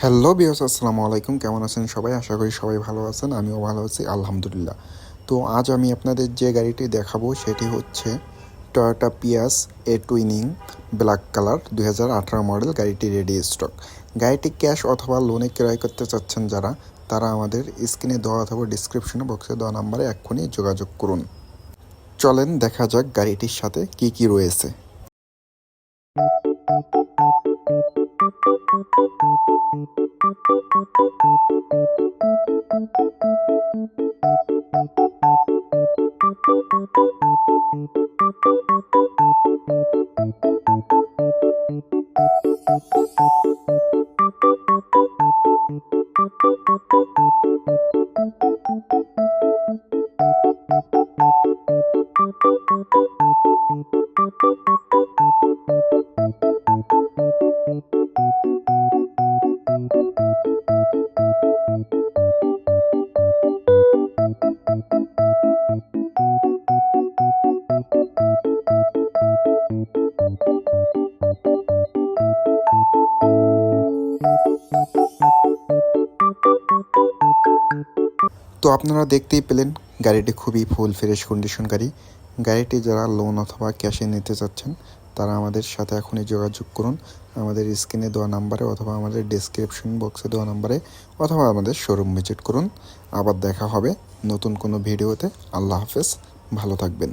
Hello বিয়স, আসসালামু আলাইকুম। কেমন আছেন সবাই? আশা করি সবাই ভালো আছেন। আমিও ভালো আছি, আলহামদুলিল্লাহ। তো আজ আমি আপনাদের যে গাড়িটি দেখাবো সেটি হচ্ছে টয়োটা পিয়াস এ টুইনিং ব্ল্যাক কালার 2018 মডেল। গাড়িটি রেডি স্টক। গাড়িটি ক্যাশ অথবা লোনে ক্রয় করতে চাচ্ছেন যারা, তারা আমাদের স্ক্রিনে দেওয়া অথবা ডিসক্রিপশনে বক্সে দেওয়া নাম্বারে এক্ষুনি যোগাযোগ করুন। চলেন দেখা যাক গাড়িটির সাথে কি কি রয়েছে। তো আপনারা দেখতেই পেলেন গাড়িটি খুবই ফুল ফ্রেশ কন্ডিশন গাড়ি। গাড়িটি যারা লোন অথবা ক্যাশে নিতে চাচ্ছেন তারা আমাদের সাথে এখনই যোগাযোগ করুন, আমাদের স্ক্রিনে দেওয়া নাম্বারে অথবা আমাদের ডেসক্রিপশন বক্সে দেওয়া নাম্বারে, অথবা আমাদের শোরুম ভিজিট করুন। আবার দেখা হবে নতুন কোনো ভিডিওতে। আল্লাহ হাফেজ, ভালো থাকবেন।